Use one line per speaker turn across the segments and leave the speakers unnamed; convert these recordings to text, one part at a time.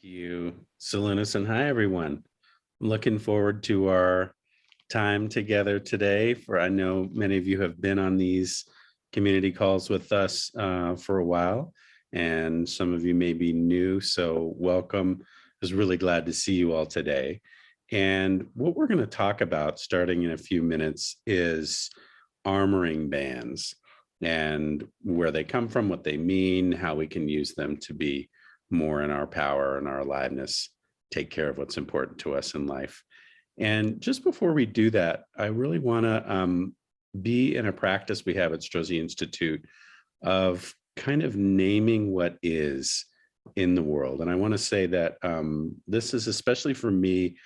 you, Salinas, and hi, everyone. I'm looking forward to our time together today. For I know many of you have been on these community calls with us for a while, and some of you may be new, so welcome. I was really glad to see you all today. And what we're going to talk about starting in a few minutes is armoring bands and where they come from, what they mean, how we can use them to be more in our power and our aliveness, take care of what's important to us in life. And just before we do that, I really want to be in a practice we have at Strozzi Institute of kind of naming what is in the world. And I want to say that this is especially for me,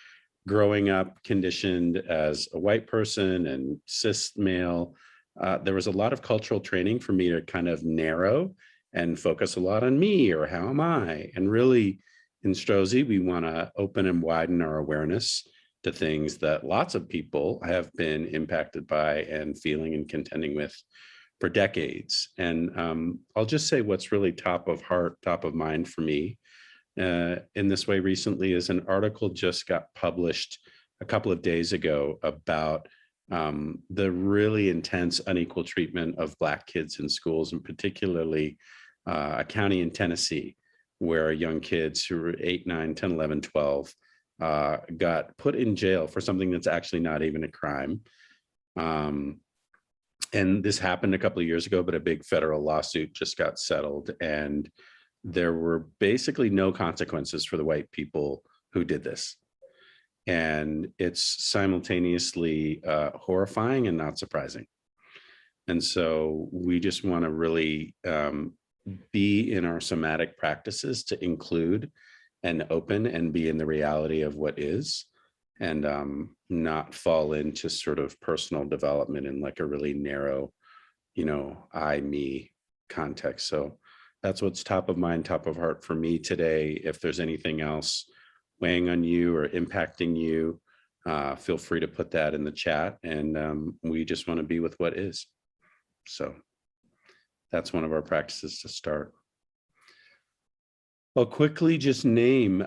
growing up conditioned as a white person and cis male. There was a lot of cultural training for me to kind of narrow and focus a lot on me or how am I? And really in Strozzi, we want to open and widen our awareness to things that lots of people have been impacted by and feeling and contending with for decades. And I'll just say what's really top of heart, top of mind for me in this way recently is an article just got published a couple of days ago about the really intense unequal treatment of Black kids in schools, and particularly a county in Tennessee where young kids who were 8, 9, 10, 11, 12 got put in jail for something that's actually not even a crime. And this happened a couple of years ago, but a big federal lawsuit just got settled, and there were basically no consequences for the white people who did this. And it's simultaneously horrifying and not surprising. And so we just want to really be in our somatic practices to include and open and be in the reality of what is, and not fall into sort of personal development in like a really narrow, I, me context. So that's what's top of mind, top of heart for me today. If there's anything else weighing on you or impacting you, feel free to put that in the chat. And we just want to be with what is. So that's one of our practices to start. I'll quickly just name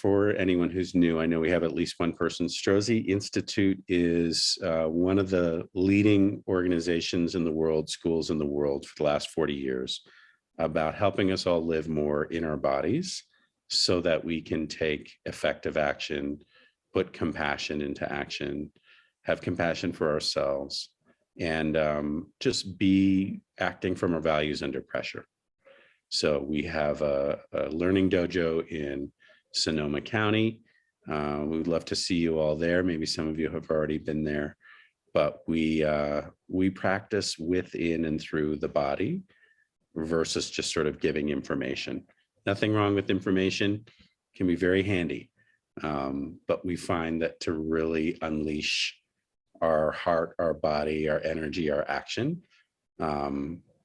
for anyone who's new. I know we have at least one person. Strozzi Institute is one of the leading organizations in the world, schools in the world for the last 40 years, about helping us all live more in our bodies so that we can take effective action, put compassion into action, have compassion for ourselves, and just be acting from our values under pressure. So we have a learning dojo in Sonoma County. We would love to see you all there. Maybe some of you have already been there, but we practice within and through the body versus just sort of giving information. Nothing wrong with information, can be very handy. But we find that to really unleash our heart, our body, our energy, our action,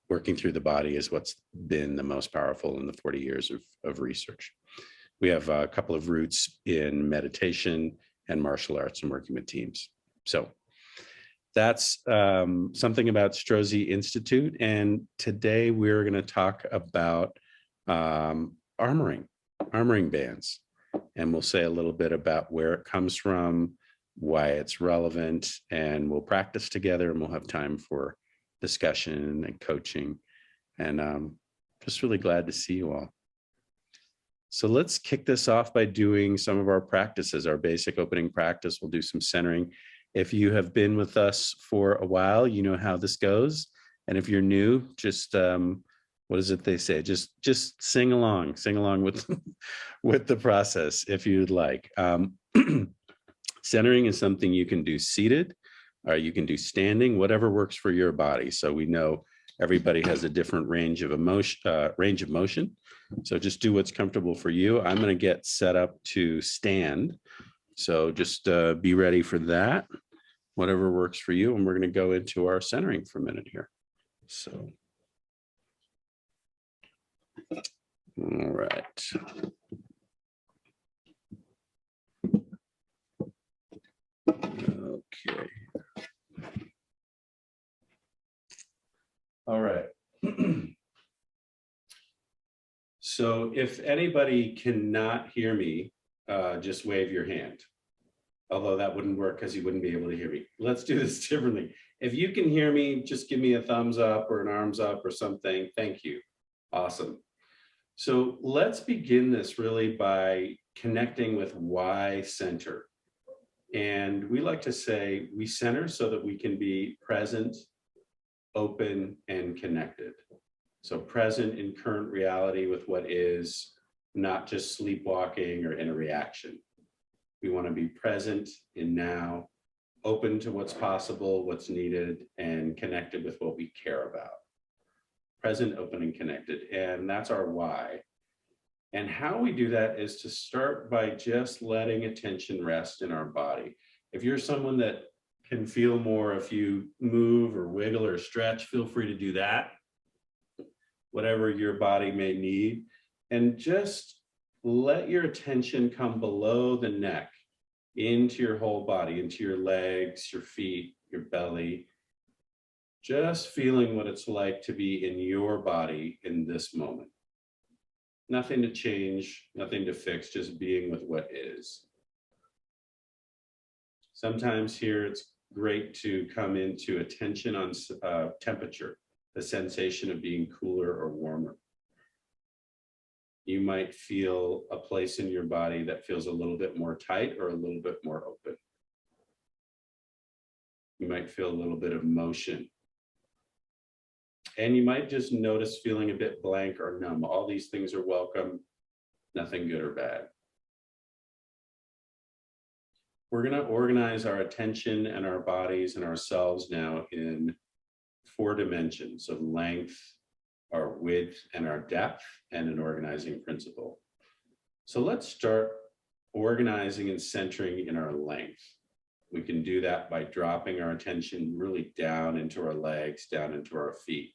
working through the body is what's been the most powerful in the 40 years of research. We have a couple of roots in meditation and martial arts and working with teams. So that's something about Strozzi Institute. And today we're going to talk about armoring bands. And we'll say a little bit about where it comes from, why it's relevant, and we'll practice together, and we'll have time for discussion and coaching. And just really glad to see you all. So let's kick this off by doing some of our practices, our basic opening practice. We'll do some centering. If you have been with us for a while, you know how this goes. And if you're new, just what is it they say? Just sing along with with the process if you'd like. Centering is something you can do seated, or you can do standing, whatever works for your body. So we know everybody has a different range of motion. So just do what's comfortable for you. I'm going to get set up to stand. So just be ready for that, whatever works for you. And we're going to go into our centering for a minute here. So, all right. Okay. All right. So if anybody cannot hear me, just wave your hand. Although that wouldn't work because you wouldn't be able to hear me. Let's do this differently. If you can hear me, just give me a thumbs up or an arms up or something. Thank you. Awesome. So let's begin this really by connecting with why center. And we like to say we center so that we can be present, open, and connected. So present in current reality with what is, not just sleepwalking or in a reaction. We want to be present in now, open to what's possible, what's needed, and connected with what we care about. Present, open, and connected. And that's our why. And how we do that is to start by just letting attention rest in our body. If you're someone that can feel more if you move or wiggle or stretch, feel free to do that, whatever your body may need. And just let your attention come below the neck, into your whole body, into your legs, your feet, your belly. Just feeling what it's like to be in your body in this moment. Nothing to change, nothing to fix, just being with what is. Sometimes here it's great to come into attention on temperature, the sensation of being cooler or warmer. You might feel a place in your body that feels a little bit more tight or a little bit more open. You might feel a little bit of motion. And you might just notice feeling a bit blank or numb. All these things are welcome, nothing good or bad. We're going to organize our attention and our bodies and ourselves now in 4 dimensions of length, our width, and our depth, and an organizing principle. So let's start organizing and centering in our length. We can do that by dropping our attention really down into our legs, down into our feet.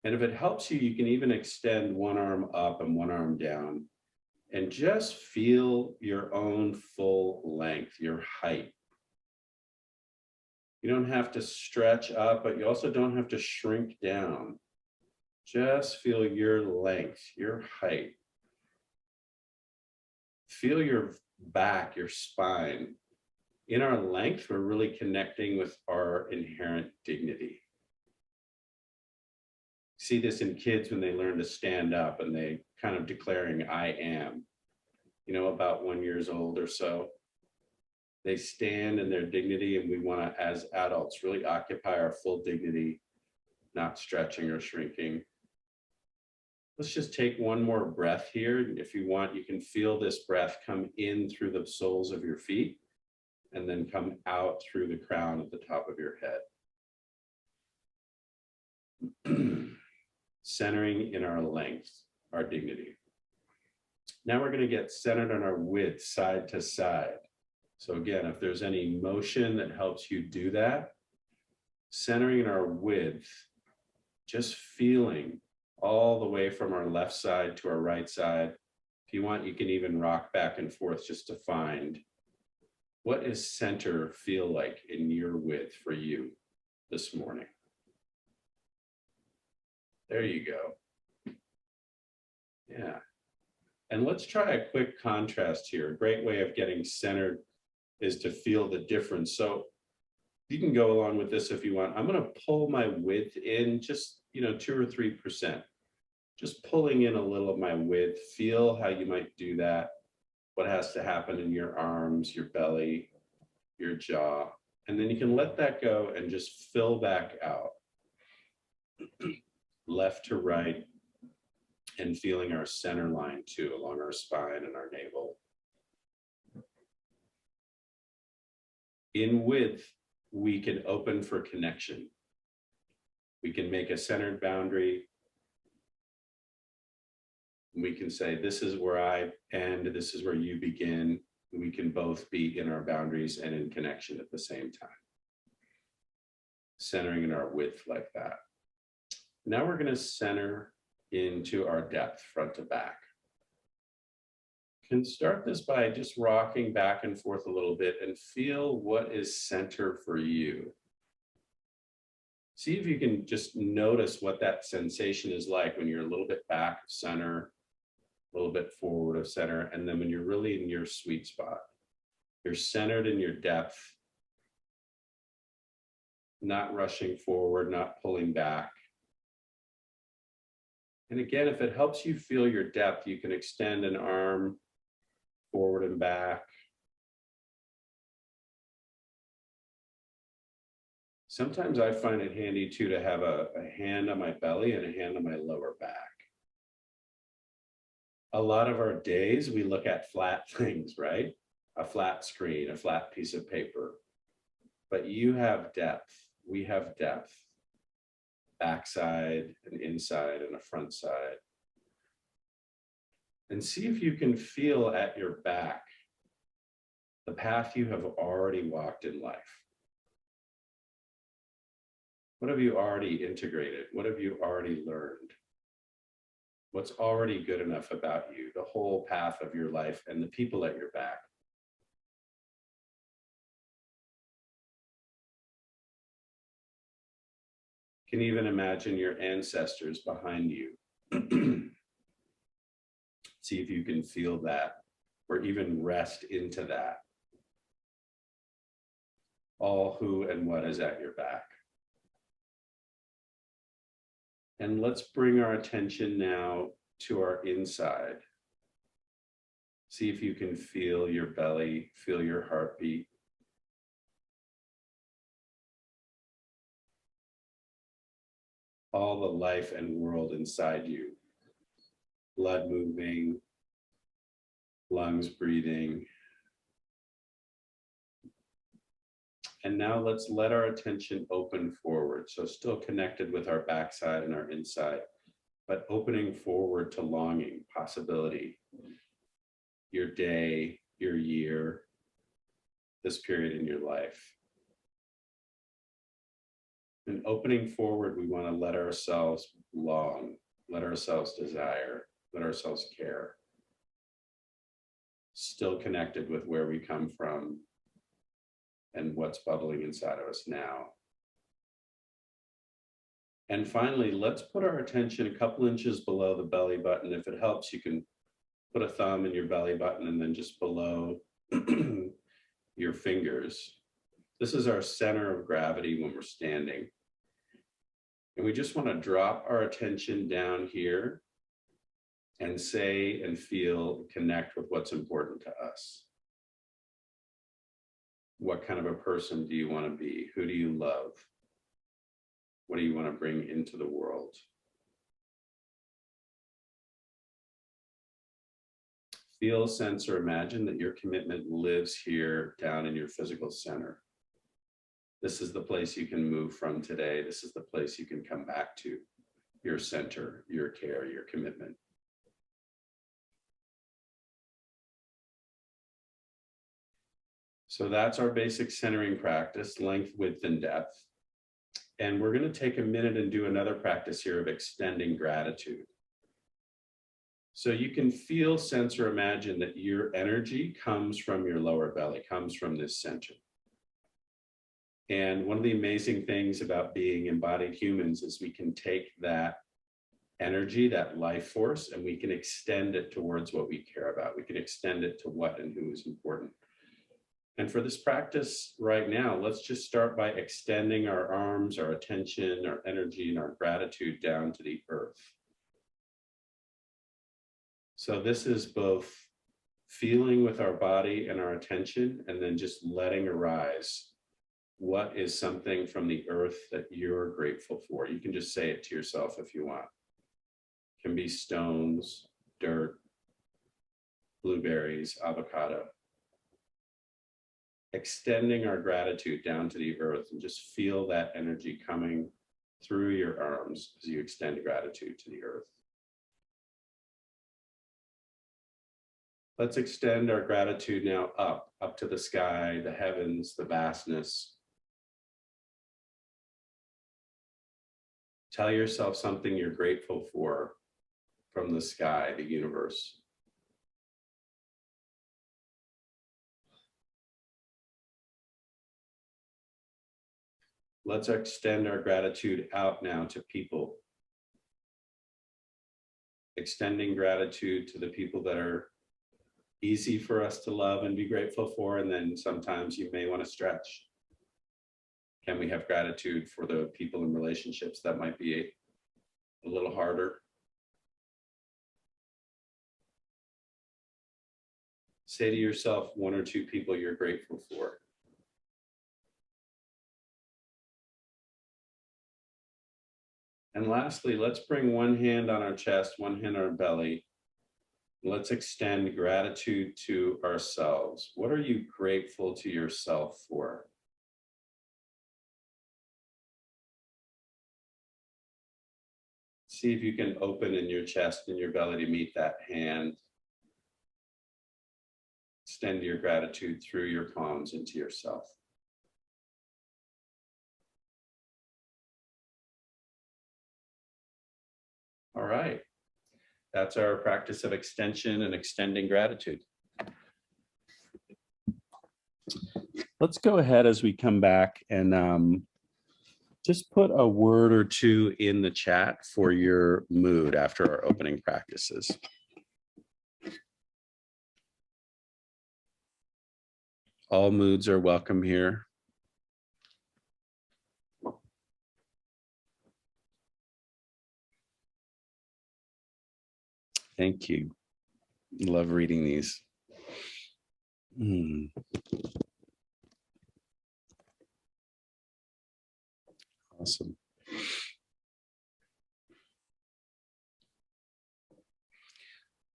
And if it helps you, you can even extend one arm up and one arm down and just feel your own full length, your height. You don't have to stretch up, but you also don't have to shrink down. Just feel your length, your height. Feel your back, your spine. In our length, we're really connecting with our inherent dignity. See this in kids when they learn to stand up and they kind of declaring, I am, about 1 year old or so. They stand in their dignity, and we want to, as adults, really occupy our full dignity, not stretching or shrinking. Let's just take one more breath here. If you want, you can feel this breath come in through the soles of your feet and then come out through the crown at the top of your head. Centering in our length, our dignity. Now we're going to get centered on our width, side to side. So again, if there's any motion that helps you do that, centering in our width, just feeling all the way from our left side to our right side. If you want, you can even rock back and forth just to find what is center feel like in your width for you this morning. There you go. Yeah. And let's try a quick contrast here. A great way of getting centered is to feel the difference. So you can go along with this if you want. I'm going to pull my width in just, 2 or 3%. Just pulling in a little of my width. Feel how you might do that. What has to happen in your arms, your belly, your jaw. And then you can let that go and just fill back out. Left to right. And feeling our center line too, along our spine and our navel. In width, we can open for connection. We can make a centered boundary. We can say, this is where I end, this is where you begin. We can both be in our boundaries and in connection at the same time. Centering in our width like that. Now we're going to center into our depth, front to back. Can start this by just rocking back and forth a little bit and feel what is center for you. See if you can just notice what that sensation is like when you're a little bit back of center a little bit forward of center. And then when you're really in your sweet spot, you're centered in your depth, not rushing forward, not pulling back. And again, if it helps you feel your depth, you can extend an arm forward and back. Sometimes I find it handy too to have a hand on my belly and a hand on my lower back. A lot of our days, we look at flat things, right? A flat screen, a flat piece of paper. But you have depth. We have depth. Backside, an inside, and a front side. And see if you can feel at your back the path you have already walked in life. What have you already integrated? What have you already learned? What's already good enough about you, the whole path of your life and the people at your back? You can even imagine your ancestors behind you. See if you can feel that or even rest into that. All who and what is at your back. And let's bring our attention now to our inside. See if you can feel your belly, feel your heartbeat. All the life and world inside you. Blood moving, lungs breathing. And now let's let our attention open forward. So still connected with our backside and our inside, but opening forward to longing, possibility, your day, your year, this period in your life. And opening forward, we want to let ourselves long, let ourselves desire, let ourselves care. Still connected with where we come from and what's bubbling inside of us now. And finally, let's put our attention a couple inches below the belly button. If it helps, you can put a thumb in your belly button and then just below your fingers. This is our center of gravity when we're standing. And we just want to drop our attention down here and say and feel, connect with what's important to us. What kind of a person do you want to be? Who do you love? What do you want to bring into the world? Feel, sense, or imagine that your commitment lives here down in your physical center. This is the place you can move from today. This is the place you can come back to, your center, your care, your commitment. So that's our basic centering practice, length, width, and depth. And we're going to take a minute and do another practice here of extending gratitude. So you can feel, sense, or imagine that your energy comes from your lower belly, comes from this center. And one of the amazing things about being embodied humans is we can take that energy, that life force, and we can extend it towards what we care about. We can extend it to what and who is important. And for this practice right now, let's just start by extending our arms, our attention, our energy, and our gratitude down to the earth. So this is both feeling with our body and our attention, and then just letting arise what is something from the earth that you're grateful for. You can just say it to yourself if you want. It can be stones, dirt, blueberries, avocado. Extending our gratitude down to the earth and just feel that energy coming through your arms as you extend gratitude to the earth. Let's extend our gratitude now up to the sky, the heavens, the vastness. Tell yourself something you're grateful for from the sky, the universe. Let's extend our gratitude out now to people. extending gratitude to the people that are easy for us to love and be grateful for, and then sometimes you may want to stretch. Can we have gratitude for the people in relationships that might be a little harder? Say to yourself one or two people you're grateful for. And lastly, let's bring one hand on our chest, one hand on our belly. Let's extend gratitude to ourselves. What are you grateful to yourself for? See if you can open in your chest and your belly to meet that hand. Extend your gratitude through your palms into yourself. All right. That's our practice of extension and extending gratitude. Let's go ahead as we come back and just put a word or two in the chat for your mood after our opening practices. All moods are welcome here. Thank you. Love reading these. Awesome.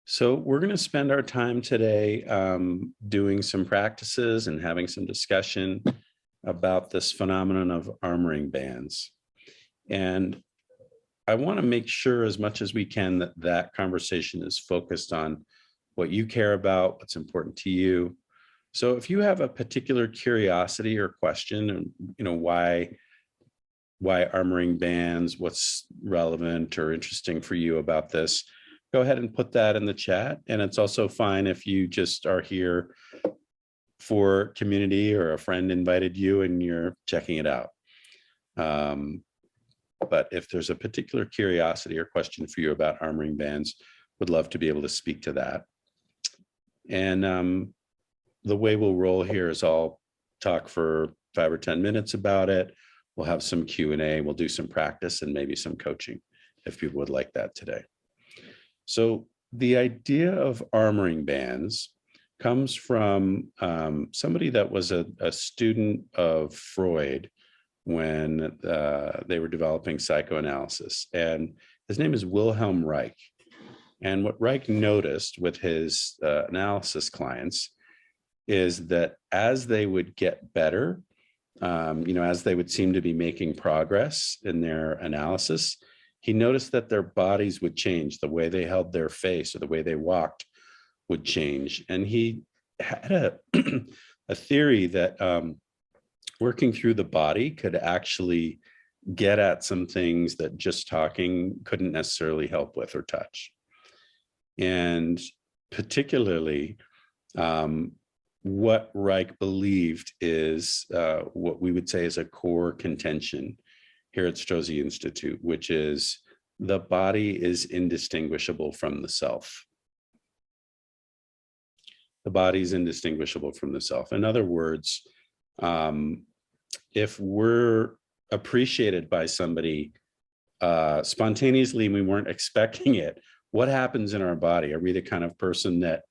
So we're going to spend our time today doing some practices and having some discussion about this phenomenon of armoring bands. And I want to make sure as much as we can that that conversation is focused on what you care about, what's important to you. So if you have a particular curiosity or question, and why armoring bands, what's relevant or interesting for you about this, go ahead and put that in the chat. And it's also fine if you just are here for community or a friend invited you and you're checking it out. But if there's a particular curiosity or question for you about armoring bands, would love to be able to speak to that. And the way we'll roll here is I'll talk for 5 or 10 minutes about it. We'll have some Q&A, we'll do some practice and maybe some coaching if people would like that today. So the idea of armoring bands comes from somebody that was a student of Freud when they were developing psychoanalysis. And his name is Wilhelm Reich. And what Reich noticed with his analysis clients is that as they would get better, as they would seem to be making progress in their analysis, he noticed that their bodies would change, the way they held their face or the way they walked would change. And he had a theory that working through the body could actually get at some things that just talking couldn't necessarily help with or touch. And particularly, what Reich believed is what we would say is a core contention here at Strozzi Institute, which is the body is indistinguishable from the self. The body is indistinguishable from the self. In other words, if we're appreciated by somebody spontaneously and we weren't expecting it, what happens in our body? Are we the kind of person that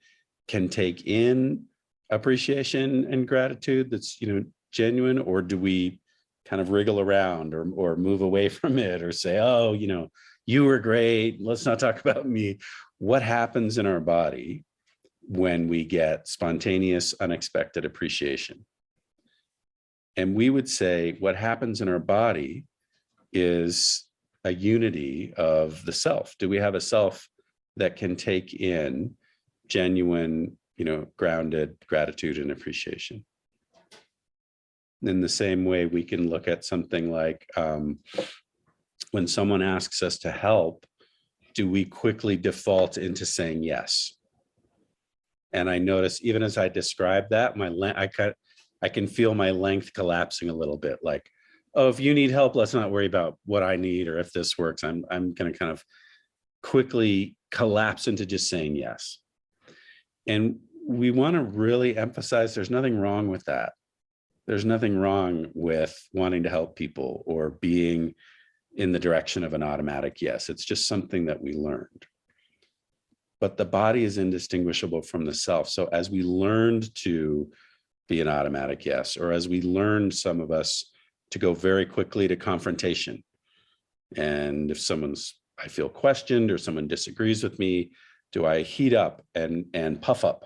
can take in appreciation and gratitude that's genuine, or do we kind of wriggle around or move away from it or say, oh, you were great, let's not talk about me? What happens in our body when we get spontaneous, unexpected appreciation? And we would say what happens in our body is a unity of the self. Do we have a self that can take in genuine, grounded gratitude and appreciation? In the same way, we can look at something like when someone asks us to help, do we quickly default into saying yes? And I notice even as I describe that, I can feel my length collapsing a little bit, like, oh, if you need help, let's not worry about what I need or if this works. I'm going to kind of quickly collapse into just saying yes. And we want to really emphasize there's nothing wrong with that. There's nothing wrong with wanting to help people or being in the direction of an automatic yes. It's just something that we learned. But the body is indistinguishable from the self. So as we learned to be an automatic yes, or as we learned, some of us, to go very quickly to confrontation. And if I feel questioned or someone disagrees with me, do I heat up and puff up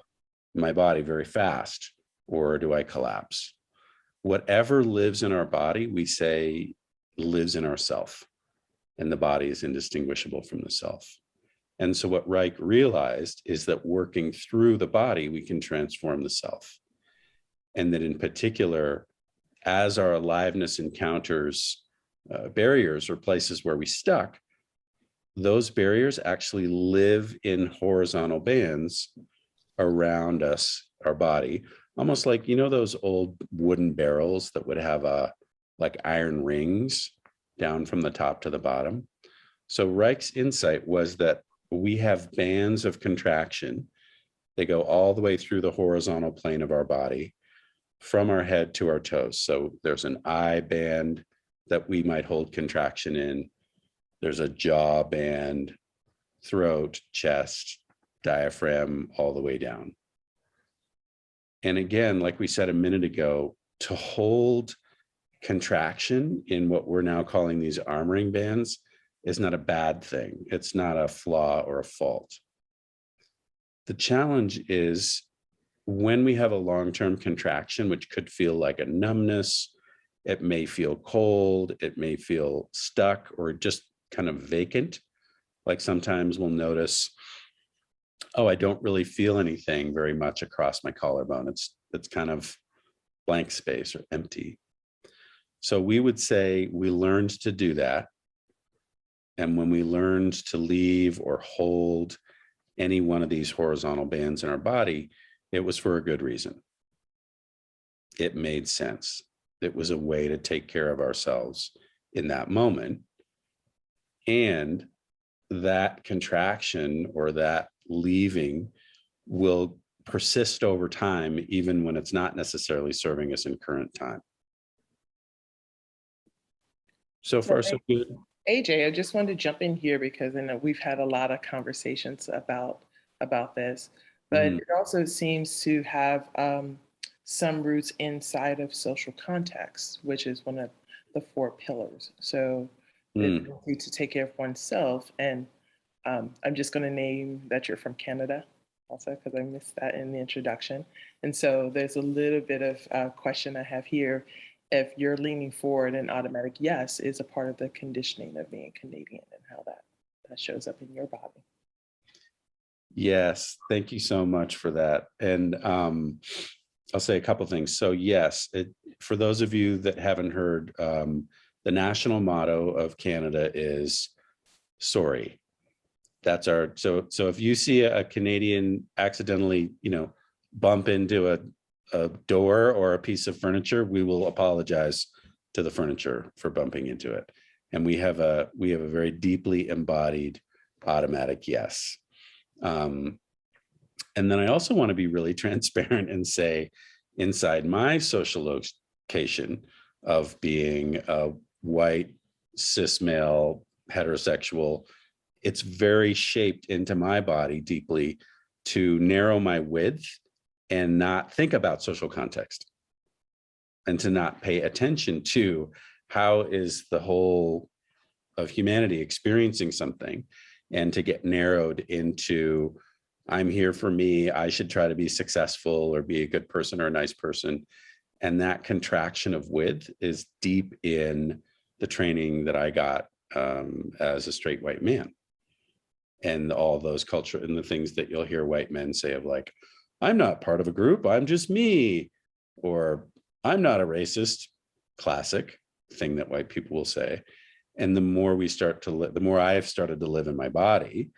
my body very fast, or do I collapse? Whatever lives in our body, we say lives in ourself, and the body is indistinguishable from the self. And so what Reich realized is that working through the body, we can transform the self. And that in particular, as our aliveness encounters barriers or places where we stuck, those barriers actually live in horizontal bands around us, our body, almost like, you know, those old wooden barrels that would have like iron rings down from the top to the bottom. So Reich's insight was that we have bands of contraction. They go all the way through the horizontal plane of our body, from our head to our toes. So there's an eye band that we might hold contraction in. There's a jaw band, throat, chest, diaphragm, all the way down. And again, like we said a minute ago, to hold contraction in what we're now calling these armoring bands is not a bad thing. It's not a flaw or a fault. The challenge is when we have a long-term contraction, which could feel like a numbness, it may feel cold, it may feel stuck or just kind of vacant. Like sometimes we'll notice, oh, I don't really feel anything very much across my collarbone. It's kind of blank space or empty. So we would say we learned to do that. And when we learned to leave or hold any one of these horizontal bands in our body, it was for a good reason. It made sense. It was a way to take care of ourselves in that moment. And that contraction or that leaving will persist over time, even when it's not necessarily serving us in current time. So far, so good.
AJ, I just wanted to jump in here because I know we've had a lot of conversations about this, but it also seems to have some roots inside of social context, which is one of the 4 pillars. So the ability to take care of oneself. And I'm just going to name that you're from Canada also, because I missed that in the introduction. And so there's a little bit of question I have here. If you're leaning forward, an automatic yes is a part of the conditioning of being Canadian and how that shows up in your body.
Yes, thank you so much for that. And I'll say a couple things. So yes, for those of you that haven't heard, the national motto of Canada is sorry. That's our, so if you see a Canadian accidentally, bump into a door or a piece of furniture, we will apologize to the furniture for bumping into it. And we have a very deeply embodied automatic yes. And then I also want to be really transparent and say, inside my social location of being a white, cis male, heterosexual, it's very shaped into my body deeply to narrow my width and not think about social context, and to not pay attention to how is the whole of humanity experiencing something, and to get narrowed into, I'm here for me, I should try to be successful or be a good person or a nice person. And that contraction of width is deep in the training that I got as a straight white man. And all those culture and the things that you'll hear white men say of like, I'm not part of a group, I'm just me, or I'm not a racist, classic thing that white people will say. And the more we start to live, the more I've started to live in my body,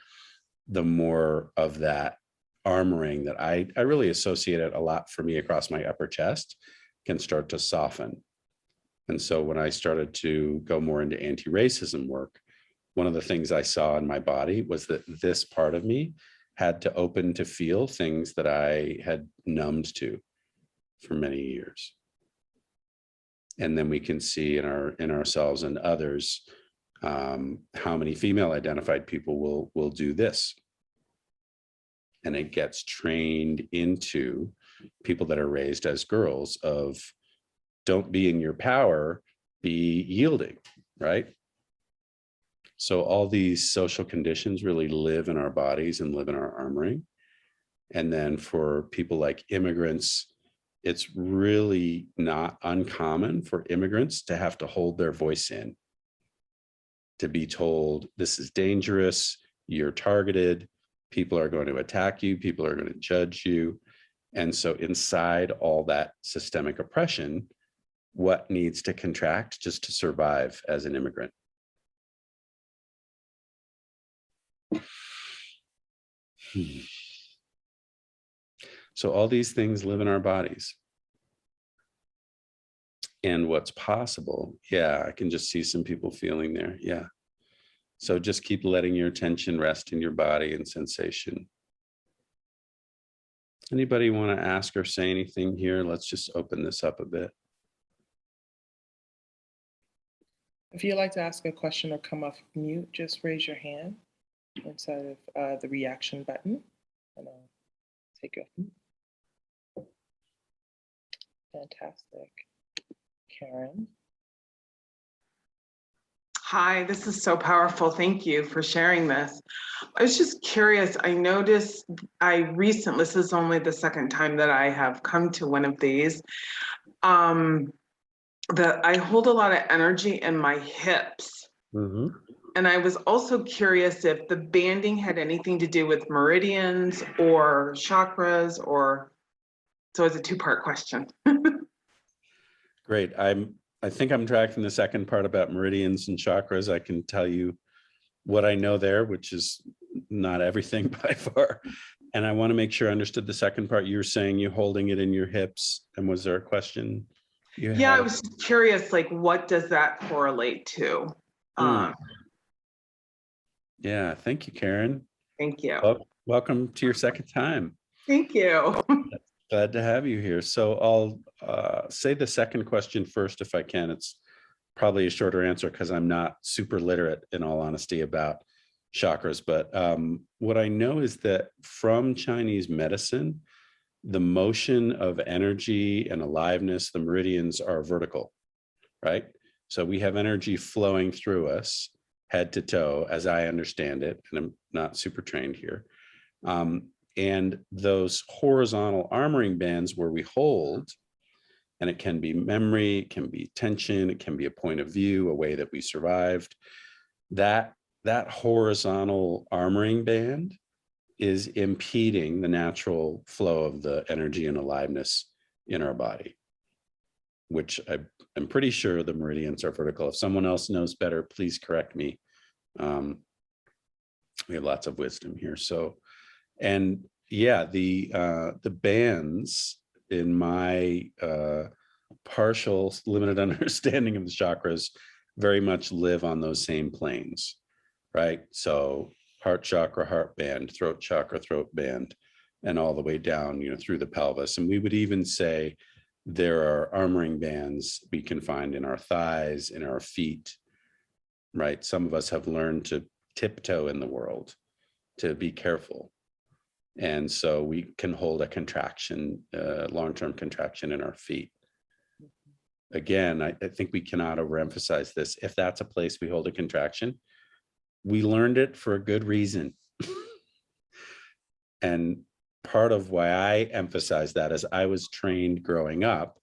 the more of that armoring that I really associate it a lot for me across my upper chest can start to soften. And so when I started to go more into anti-racism work, one of the things I saw in my body was that this part of me had to open to feel things that I had numbed to for many years. And then we can see in ourselves and others how many female identified people will do this. And it gets trained into people that are raised as girls of don't be in your power, be yielding, right? So all these social conditions really live in our bodies and live in our armoring. And then for people like immigrants, it's really not uncommon for immigrants to have to hold their voice in, to be told, this is dangerous, you're targeted, people are going to attack you, people are going to judge you. And so inside all that systemic oppression, what needs to contract just to survive as an immigrant? So all these things live in our bodies. And what's possible, yeah, I can just see some people feeling there, yeah. So just keep letting your attention rest in your body and sensation. Anybody want to ask or say anything here? Let's just open this up a bit.
If you'd like to ask a question or come off mute, just raise your hand inside of the reaction button, and I'll take you off mute. Fantastic. Karen.
Hi, this is so powerful. Thank you for sharing this. I was just curious. I noticed this is only the second time that I have come to one of these, that I hold a lot of energy in my hips. Mm-hmm. And I was also curious if the banding had anything to do with meridians or chakras, so it's a two-part question.
Great. I think I'm tracking the second part about meridians and chakras. I can tell you what I know there, which is not everything by far. And I want to make sure I understood the second part. You were saying you holding it in your hips. And was there a question?
Yeah, I was curious, like, what does that correlate to?
Yeah, thank you, Karen.
Thank you.
Welcome to your second time.
Thank you.
Glad to have you here. So I'll say the second question first, if I can. It's probably a shorter answer because I'm not super literate, in all honesty, about chakras. But what I know is that from Chinese medicine, the motion of energy and aliveness, the meridians are vertical, right? So we have energy flowing through us head to toe, as I understand it, and I'm not super trained here. And those horizontal armoring bands where we hold, and it can be memory, it can be tension, it can be a point of view, a way that we survived. That horizontal armoring band is impeding the natural flow of the energy and aliveness in our body, which I'm pretty sure the meridians are vertical. If someone else knows better, please correct me. We have lots of wisdom here. So, and yeah, the bands, in my partial limited understanding of the chakras, very much live on those same planes, right? So heart chakra, heart band, throat chakra, throat band, and all the way down, through the pelvis. And we would even say there are armoring bands we can find in our thighs, in our feet, right? Some of us have learned to tiptoe in the world, to be careful. And so we can hold a contraction, long-term contraction in our feet. Again, I think we cannot overemphasize this. If that's a place we hold a contraction, we learned it for a good reason. And part of why I emphasize that is I was trained growing up,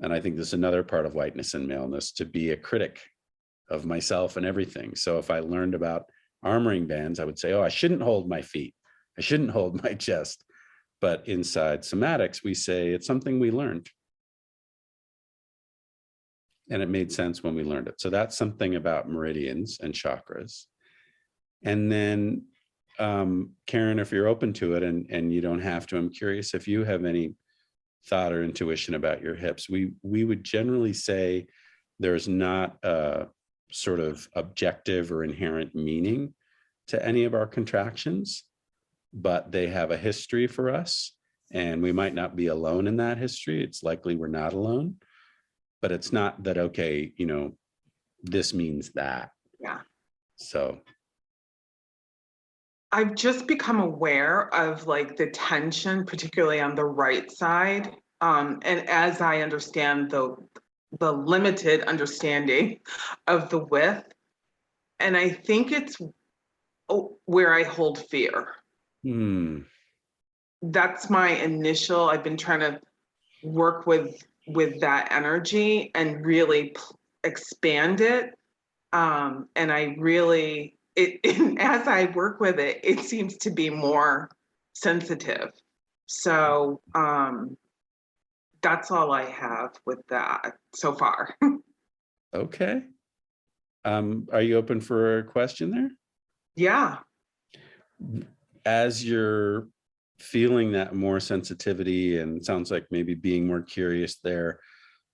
and I think this is another part of whiteness and maleness, to be a critic of myself and everything. So if I learned about armoring bands, I would say, oh, I shouldn't hold my feet. I shouldn't hold my chest. But inside somatics, we say it's something we learned. And it made sense when we learned it. So that's something about meridians and chakras. And then, Karen, if you're open to it and you don't have to, I'm curious if you have any thought or intuition about your hips. We would generally say there's not a sort of objective or inherent meaning to any of our contractions, but they have a history for us, and we might not be alone in that history. It's likely we're not alone, but it's not that, okay, you know, this means that.
Yeah.
So
I've just become aware of like the tension, particularly on the right side. And as I understand the limited understanding of the width, and I think it's where I hold fear. That's my initial, I've been trying to work with that energy and really expand it. And I really, as I work with it, it seems to be more sensitive. So that's all I have with that so far.
okay. Are you open for a question there?
Yeah.
As you're feeling that more sensitivity, and it sounds like maybe being more curious there,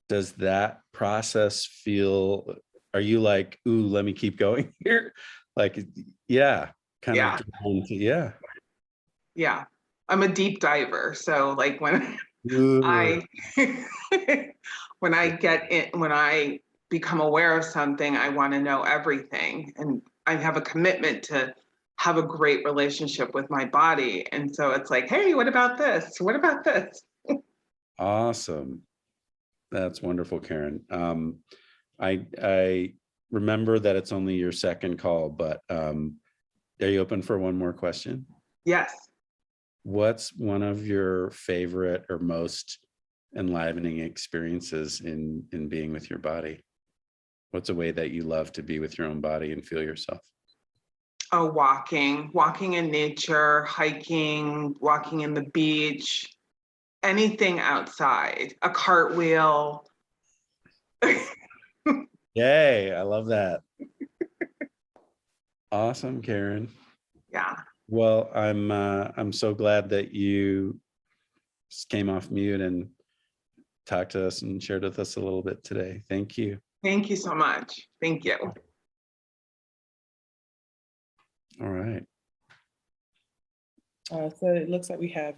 does that process feel, are you like, ooh, let me keep going here? Like, yeah, kind
Yeah.
of, yeah.
Yeah. I'm a deep diver. So like when
Ooh.
I when I get in, when I become aware of something, I want to know everything. And I have a commitment to have a great relationship with my body. And so it's like, hey, what about this? What about this?
Awesome. That's wonderful, Karen. I remember that it's only your second call, but are you open for one more question?
Yes.
What's one of your favorite or most enlivening experiences in being with your body? What's a way that you love to be with your own body and feel yourself?
Oh, walking in nature, hiking, walking in the beach, anything outside, a cartwheel.
Yay, I love that. Awesome, Karen.
Yeah.
Well, I'm so glad that you came off mute and talked to us and shared with us a little bit today. Thank you.
Thank you so much. Thank you.
All right.
So it looks like we have,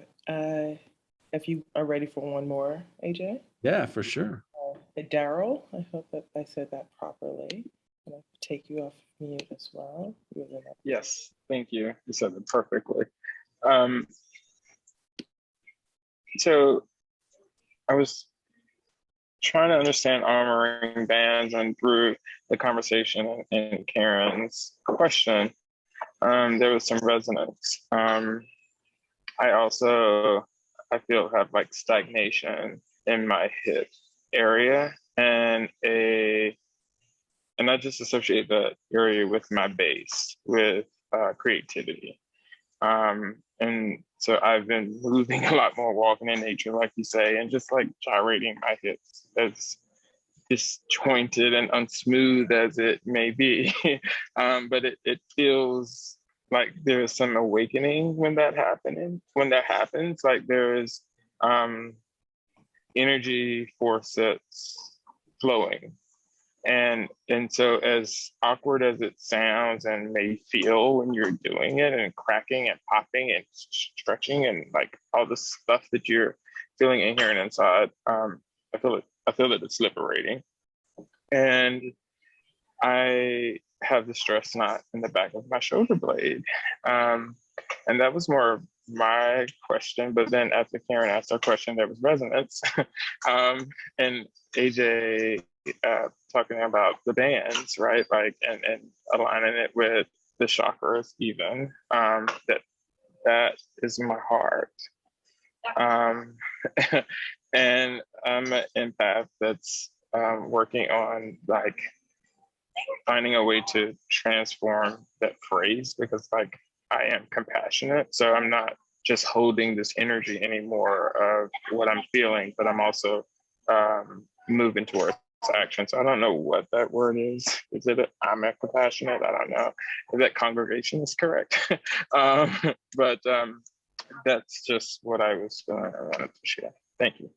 if you are ready for one more, AJ.
Yeah, for sure.
Daryl, I hope that I said that properly. I'm going to take you off mute as well.
Yes, thank you. You said it perfectly. So I was trying to understand armoring bands, and through the conversation and Karen's question, there was some resonance. I feel have like stagnation in my hip area, and I just associate that area with my base, with creativity. And so I've been moving a lot more, walking in nature, like you say, and just like gyrating my hips, as disjointed and unsmooth as it may be. But it feels like there's some awakening when that happens. Like there is energy forces flowing. And so as awkward as it sounds and may feel when you're doing it and cracking and popping and stretching and like all the stuff that you're feeling in here and inside, I feel that it's liberating. And I have the stress knot in the back of my shoulder blade. And that was more of my question, but then after Karen asked her question, there was resonance. And AJ talking about the bands, right? Like, and aligning it with the chakras even, that is my heart. And I'm an empath that's working on like finding a way to transform that phrase, because like I am compassionate. So I'm not just holding this energy anymore of what I'm feeling, but I'm also moving towards action. So I don't know what that word is. Is it I'm a compassionate? I don't know if that congregation is correct. But that's just what I was feeling. I wanted to share. Thank you.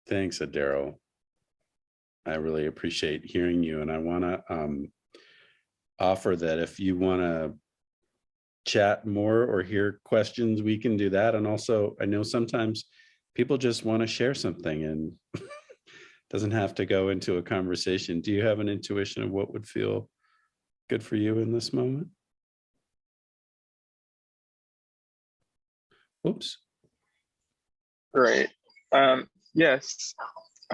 Thanks, Daryl. I really appreciate hearing you. And I want to offer that if you want to chat more or hear questions, we can do that. And also, I know sometimes people just want to share something and doesn't have to go into a conversation. Do you have an intuition of what would feel good for you in this moment? Oops.
Great. Yes.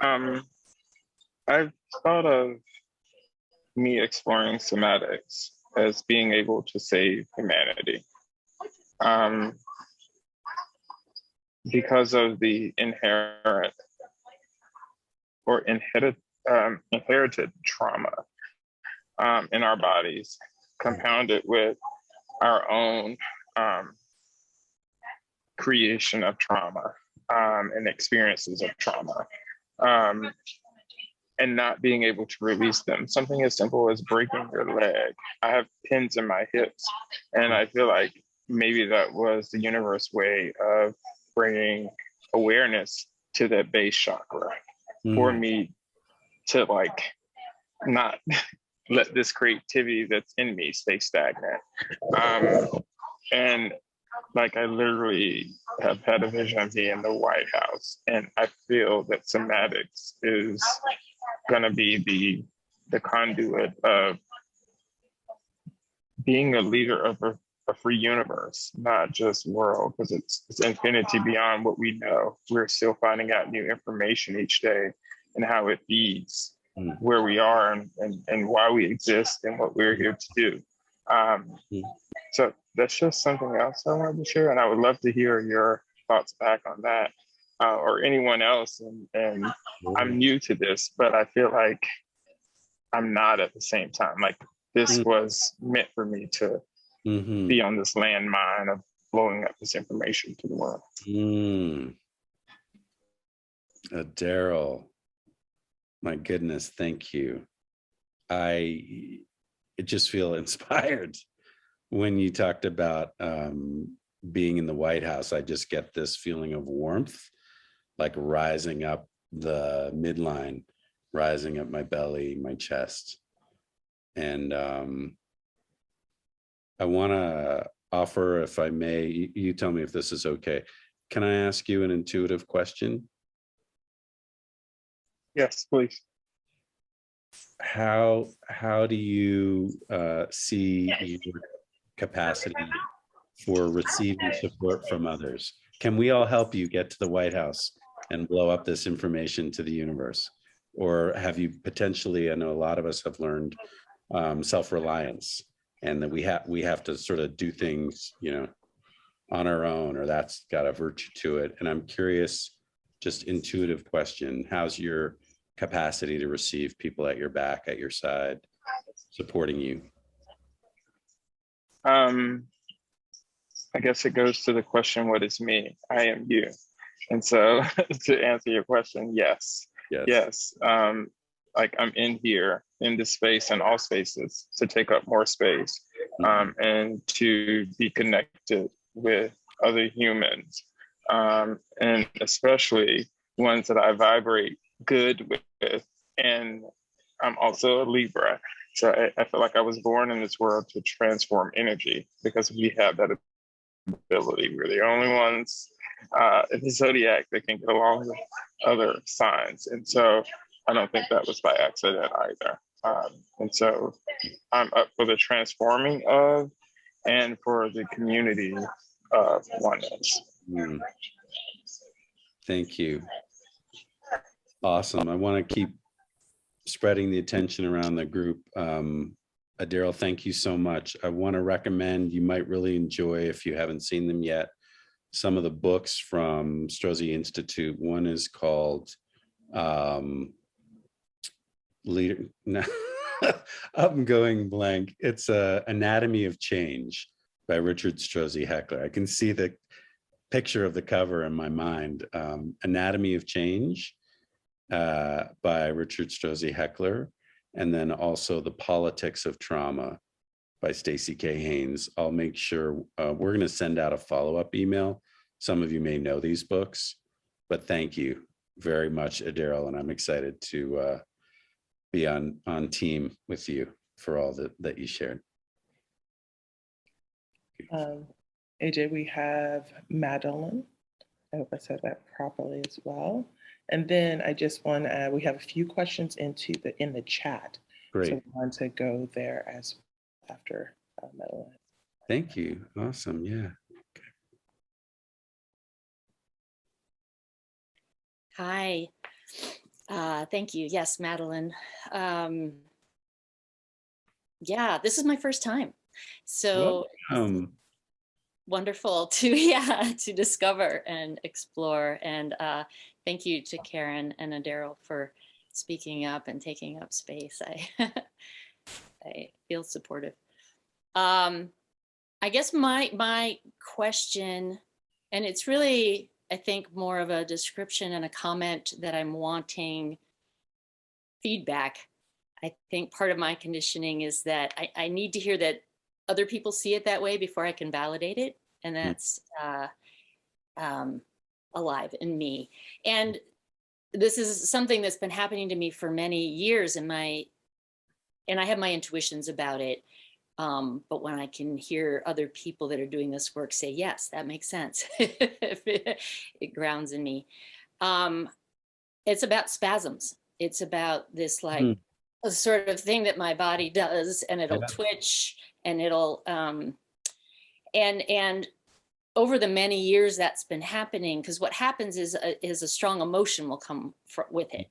I've thought of me exploring somatics as being able to save humanity. Because of the inherent or inherited trauma in our bodies, compounded with our own creation of trauma and experiences of trauma, and not being able to release them. Something as simple as breaking your leg. I have pins in my hips, and I feel like maybe that was the universe way of bringing awareness to that base chakra for me to like not let this creativity that's in me stay stagnant. And like I literally have had a vision of me in the White House, and I feel that somatics is gonna be the conduit of being a leader of a free universe, not just world, because it's infinity beyond what we know. We're still finding out new information each day and how it feeds where we are and why we exist and what we're here to do. So that's just something else I wanted to share, and I would love to hear your thoughts back on that, or anyone else. And I'm new to this, but I feel like I'm not at the same time. Like this was meant for me to be on this landmine of blowing up this information to the world.
Daryl, my goodness, thank you. I just feel inspired when you talked about being in the White House. I just get this feeling of warmth, like rising up the midline, rising up my belly, my chest. And I want to offer, if I may, you tell me if this is okay. Can I ask you an intuitive question?
Yes, please.
How do you see your capacity for receiving support from others? Can we all help you get to the White House and blow up this information to the universe? Or have you potentially, I know a lot of us have learned self-reliance, and that we have to sort of do things, you know, on our own, or that's got a virtue to it. And I'm curious, just intuitive question, how's your capacity to receive people at your back, at your side, supporting you?
I guess it goes to the question, what is me? I am you. And so to answer your question, yes. Like I'm in here, in this space and all spaces, to take up more space, and to be connected with other humans, and especially ones that I vibrate good with. And I'm also a Libra. So I feel like I was born in this world to transform energy, because we have that ability. We're the only ones in the zodiac that can get along with other signs. And so I don't think that was by accident either. And so I'm up for the transforming of, and for the community of oneness.
Thank you. Awesome. I want to keep spreading the attention around the group. Daryl, thank you so much. I want to recommend, you might really enjoy, if you haven't seen them yet, some of the books from Strozzi Institute. One is called I'm going blank. It's Anatomy of Change by Richard Strozzi Heckler. I can see the picture of the cover in my mind. Anatomy of Change by Richard Strozzi Heckler, and then also The Politics of Trauma by Stacey K. Haynes. I'll make sure we're going to send out a follow-up email. Some of you may know these books, but thank you very much, Daryl, and I'm excited to be on team with you for all that you shared.
AJ, we have Madeline. I hope I said that properly as well. And then I just want to add, we have a few questions in the chat.
Great.
So we want to go there as after Madeline.
Thank you. Awesome. Yeah.
Hi. Thank you. Yes, Madeline. Yeah, this is my first time. So wonderful to to discover and explore. And thank you to Karen and Daryl for speaking up and taking up space. I feel supportive. I guess my question, and it's really, I think, more of a description and a comment that I'm wanting feedback. I think part of my conditioning is that I need to hear that other people see it that way before I can validate it. And that's alive in me. And this is something that's been happening to me for many years and I have my intuitions about it. But when I can hear other people that are doing this work say, yes, that makes sense, it grounds in me. It's about spasms. It's about this like a sort of thing that my body does, and it'll twitch and it'll, and over the many years that's been happening, because what happens is a strong emotion will come with it.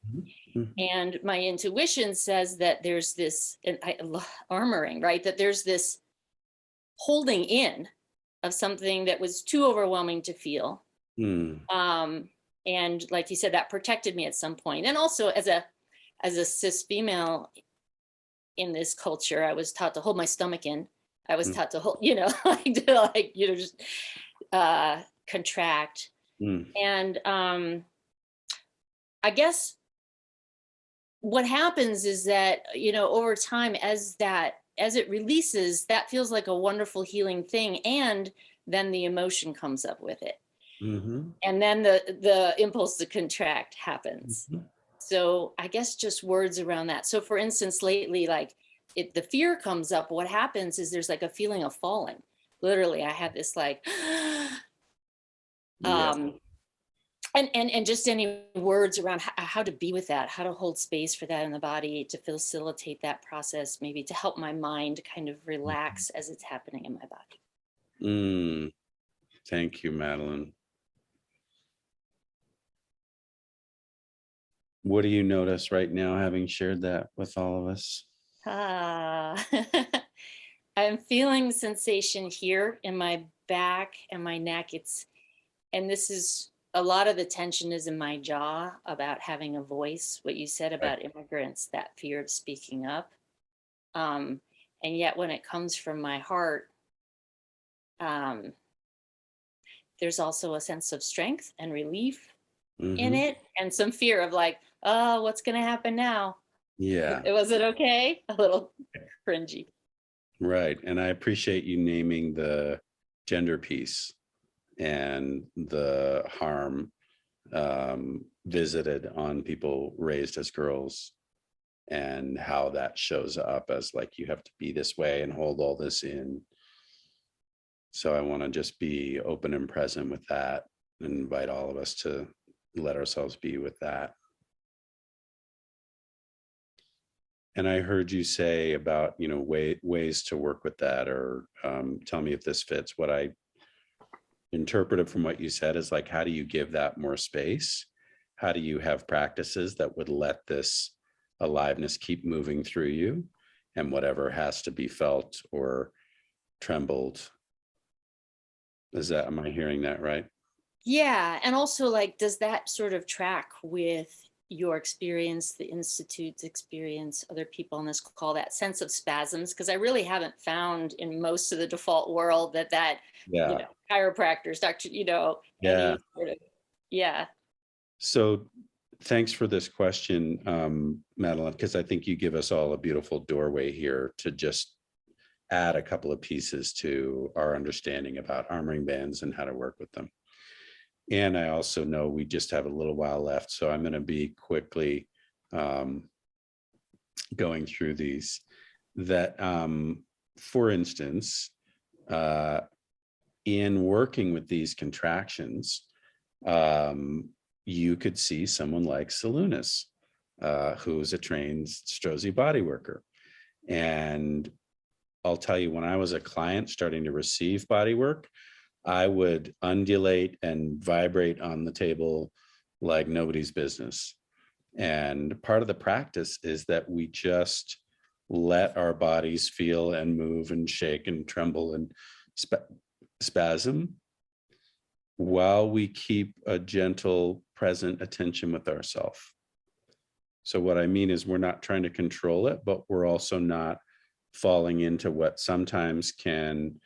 And my intuition says that there's this, and I love armoring, right? That there's this holding in of something that was too overwhelming to feel. And like you said, that protected me at some point. And also as a cis female in this culture, I was taught to hold my stomach in. I was taught to hold, just contract. And I guess what happens is that, over time, as it releases, that feels like a wonderful healing thing. And then the emotion comes up with it. And then the impulse to contract happens. So I guess just words around that. So for instance, lately, like if the fear comes up, what happens is there's like a feeling of falling. Literally, I have this like, and just any words around how to be with that, how to hold space for that in the body, to facilitate that process, maybe to help my mind kind of relax as it's happening in my body.
Thank you, Madeline. What do you notice right now, having shared that with all of us?
I'm feeling sensation here in my back and my neck. And this is, a lot of the tension is in my jaw about having a voice, what you said about immigrants, that fear of speaking up. And yet when it comes from my heart, there's also a sense of strength and relief in it, and some fear of like, oh, what's going to happen now?
Yeah.
Was it okay? A little cringy.
Right. And I appreciate you naming the gender piece and the harm visited on people raised as girls, and how that shows up as like, you have to be this way and hold all this in. So I want to just be open and present with that and invite all of us to let ourselves be with that. And I heard you say about, ways to work with that, or tell me if this fits. What I interpreted from what you said is like, how do you give that more space? How do you have practices that would let this aliveness keep moving through you, and whatever has to be felt or trembled? Am I hearing that right?
Yeah. And also, like, does that sort of track with your experience, the Institute's experience, other people on this call, that sense of spasms? Because I really haven't found in most of the default world that chiropractors, doctor, any sort of,
So thanks for this question, Madeline, because I think you give us all a beautiful doorway here to just add a couple of pieces to our understanding about armoring bands and how to work with them. And I also know we just have a little while left, so I'm going to be quickly going through these, that, for instance, in working with these contractions, you could see someone like Salunas, who's a trained Strozzi body worker. And I'll tell you, when I was a client starting to receive body work, I would undulate and vibrate on the table like nobody's business. And part of the practice is that we just let our bodies feel and move and shake and tremble and spasm while we keep a gentle, present attention with ourselves. So what I mean is we're not trying to control it, but we're also not falling into what sometimes can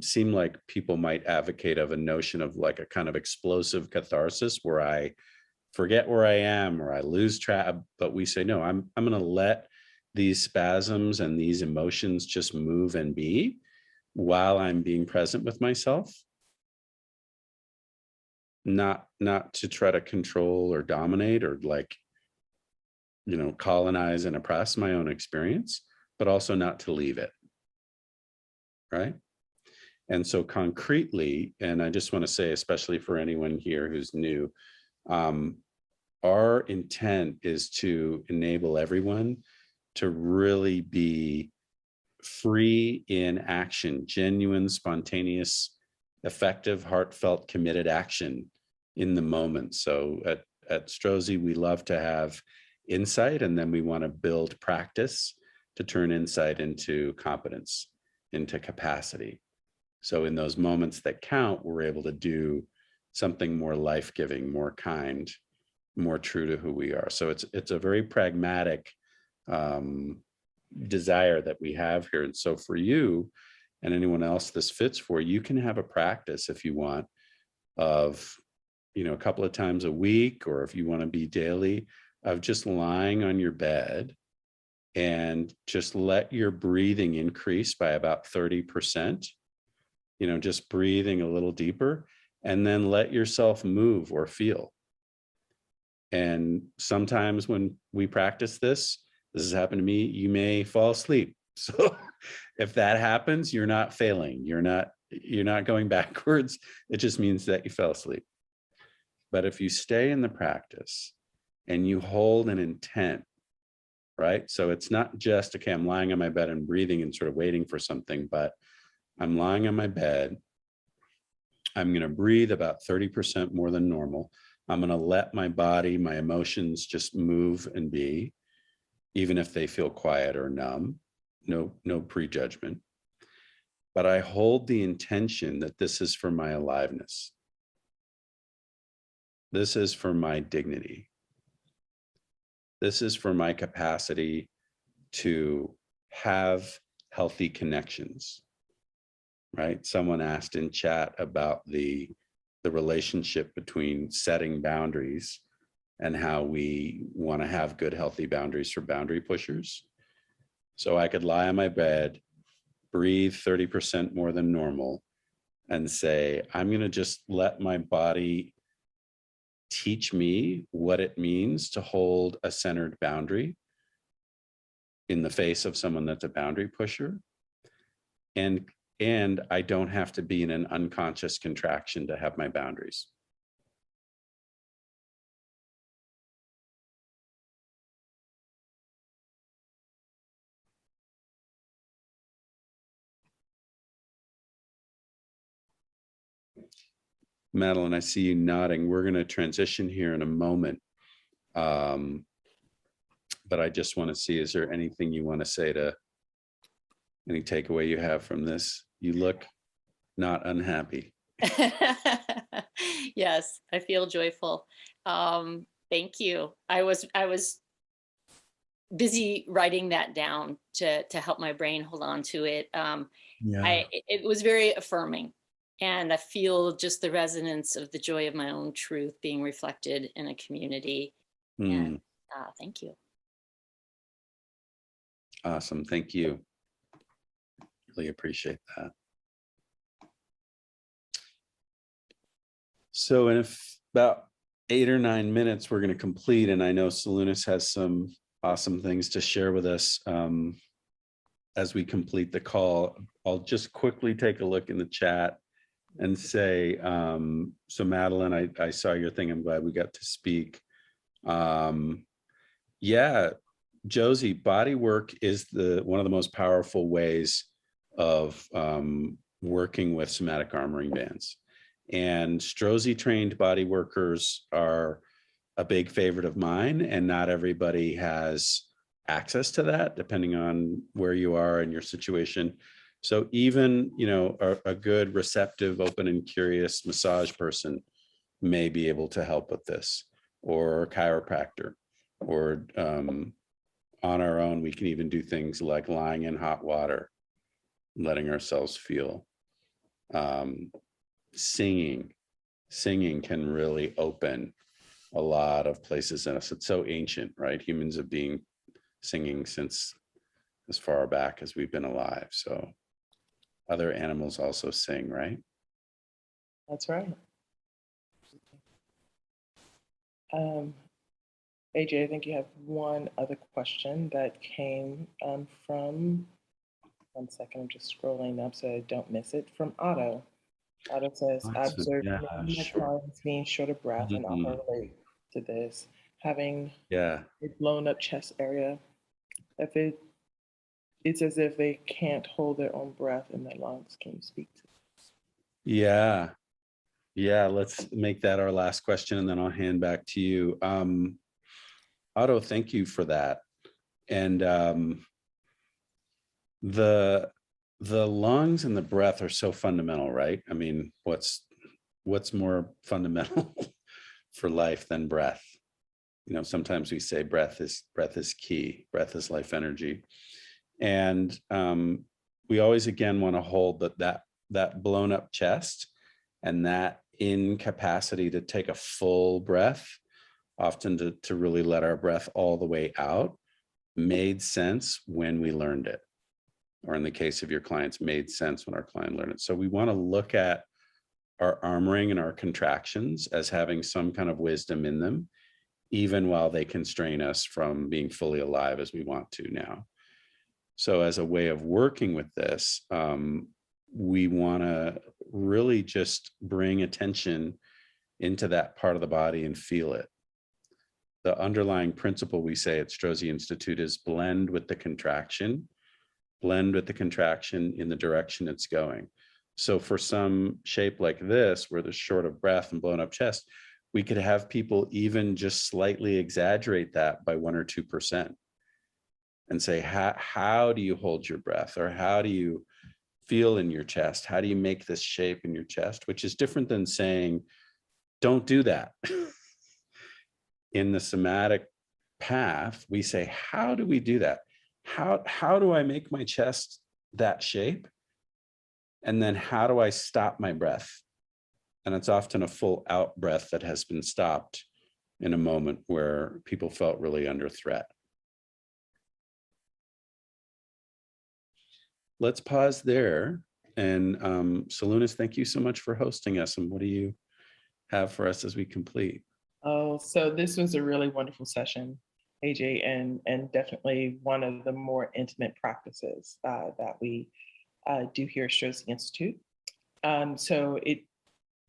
seem like people might advocate of a notion of like a kind of explosive catharsis where I forget where I am or I lose track. But we say, no, I'm going to let these spasms and these emotions just move and be while I'm being present with myself. Not to try to control or dominate or like, you know, colonize and oppress my own experience, but also not to leave it. Right. And so concretely, and I just want to say, especially for anyone here who's new, our intent is to enable everyone to really be free in action, genuine, spontaneous, effective, heartfelt, committed action in the moment. So at Strozzi, we love to have insight, and then we want to build practice to turn insight into competence, into capacity. So in those moments that count, we're able to do something more life-giving, more kind, more true to who we are. So it's a very pragmatic desire that we have here. And so for you and anyone else this fits for, you can have a practice if you want of, you know, a couple of times a week, or if you want to be daily, of just lying on your bed and just let your breathing increase by about 30%, you know, just breathing a little deeper, and then let yourself move or feel. And sometimes when we practice this has happened to me, you may fall asleep. So if that happens, you're not failing. You're not going backwards. It just means that you fell asleep. But if you stay in the practice and you hold an intent, right? So it's not just, okay, I'm lying on my bed and breathing and sort of waiting for something, but I'm lying on my bed. I'm going to breathe about 30% more than normal. I'm going to let my body, my emotions just move and be, even if they feel quiet or numb, no prejudgment. But I hold the intention that this is for my aliveness. This is for my dignity. This is for my capacity to have healthy connections, right? Someone asked in chat about the relationship between setting boundaries and how we want to have good, healthy boundaries for boundary pushers. So I could lie on my bed, breathe 30% more than normal, and say, I'm going to just let my body teach me what it means to hold a centered boundary in the face of someone that's a boundary pusher. And I don't have to be in an unconscious contraction to have my boundaries. Madeline, I see you nodding. We're going to transition here in a moment. But I just want to see, is there anything you want to say any takeaway you have from this? You look not unhappy.
Yes, I feel joyful. Thank you. I was busy writing that down to help my brain hold on to it. It was very affirming, and I feel just the resonance of the joy of my own truth being reflected in a community. And thank you.
Awesome. Thank you. Really appreciate that. So in about 8 or 9 minutes, we're going to complete. And I know Salunas has some awesome things to share with us. As we complete the call, I'll just quickly take a look in the chat and say, so Madeline, I saw your thing. I'm glad we got to speak. Yeah, Josie, body work is one of the most powerful ways of working with somatic armoring bands. And Strozzi trained body workers are a big favorite of mine, and not everybody has access to that depending on where you are in your situation. So even, you know, a good receptive, open and curious massage person may be able to help with this, or a chiropractor, or on our own, we can even do things like lying in hot water, letting ourselves feel. Singing can really open a lot of places in us. It's so ancient, right? Humans have been singing since as far back as we've been alive. So other animals also sing, right?
That's right. AJ, I think you have one other question that came from, one second, I'm just scrolling up so I don't miss it, from Otto. Otto says, I observed many of my clients being short of breath and often relate to this, having a blown up chest area. If it's as if they can't hold their own breath in their lungs. Can you speak to this?
Yeah, let's make that our last question and then I'll hand back to you. Otto, thank you for that. And the lungs and the breath are so fundamental, right? I mean, what's more fundamental for life than breath? You know, sometimes we say breath is key, breath is life energy. And we always again want to hold that blown up chest and that incapacity to take a full breath, often to really let our breath all the way out, made sense when we learned it. Or in the case of your clients, made sense when our client learned it. So we want to look at our armoring and our contractions as having some kind of wisdom in them, even while they constrain us from being fully alive as we want to now. So as a way of working with this, we want to really just bring attention into that part of the body and feel it. The underlying principle we say at Strozzi Institute is blend with the contraction in the direction it's going. So for some shape like this, where there's short of breath and blown up chest, we could have people even just slightly exaggerate that by 1 or 2% and say, how do you hold your breath? Or how do you feel in your chest? How do you make this shape in your chest? Which is different than saying, don't do that. In the somatic path, we say, how do we do that? How do I make my chest that shape? And then how do I stop my breath? And it's often a full out breath that has been stopped in a moment where people felt really under threat. Let's pause there. And Salunas, thank you so much for hosting us. And what do you have for us as we complete?
Oh, so this was a really wonderful session, AJ, and definitely one of the more intimate practices that we do here at Strozzi Institute. So it,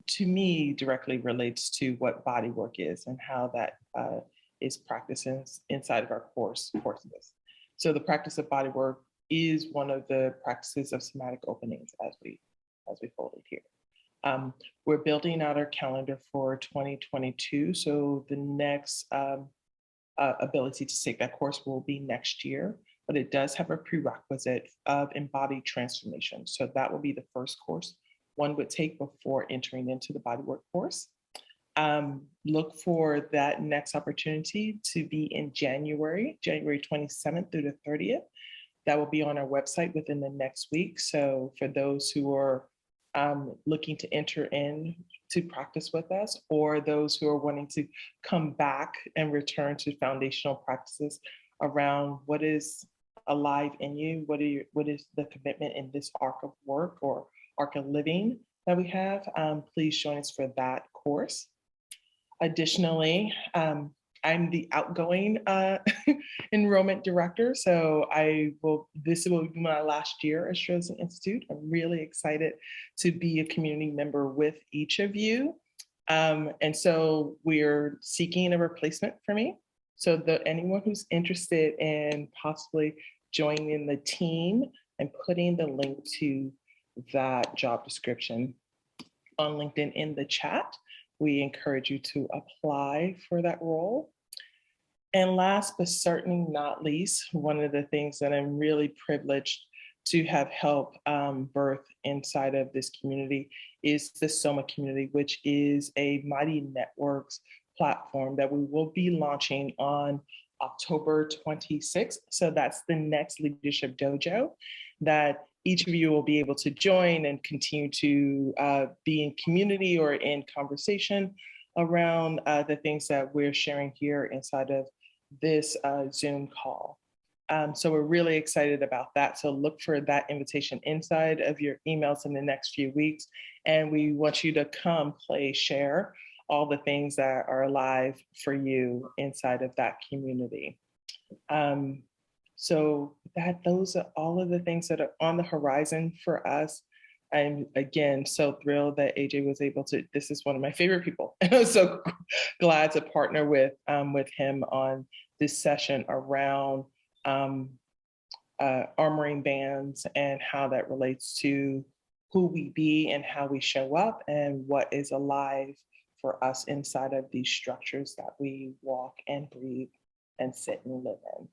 to me, directly relates to what body work is and how that is practiced inside of our courses. So the practice of body work is one of the practices of somatic openings as we hold it here. We're building out our calendar for 2022. So the next ability to take that course will be next year, but it does have a prerequisite of embodied transformation. So that will be the first course one would take before entering into the bodywork course. Look for that next opportunity to be in January 27th through the 30th. That will be on our website within the next week. So for those who are looking to enter in to practice with us, or those who are wanting to come back and return to foundational practices around what is alive in you, what is the commitment in this arc of work or arc of living that we have, please join us for that course. Additionally, I'm the outgoing enrollment director. So this will be my last year at Strozen Institute. I'm really excited to be a community member with each of you. And so we're seeking a replacement for me. So anyone who's interested in possibly joining the team, and putting the link to that job description on LinkedIn in the chat. We encourage you to apply for that role. And last but certainly not least, one of the things that I'm really privileged to have helped birth inside of this community is the SOMA community, which is a Mighty Networks platform that we will be launching on October 26th. So that's the next Leadership Dojo that each of you will be able to join and continue to be in community or in conversation around the things that we're sharing here inside of this Zoom call. So we're really excited about that. So look for that invitation inside of your emails in the next few weeks. And we want you to come, play, share all the things that are alive for you inside of that community. So those are all of the things that are on the horizon for us. I'm again so thrilled that AJ was able to. This is one of my favorite people, and I'm so glad to partner with him on this session around armoring bands and how that relates to who we be and how we show up and what is alive for us inside of these structures that we walk and breathe and sit and live in.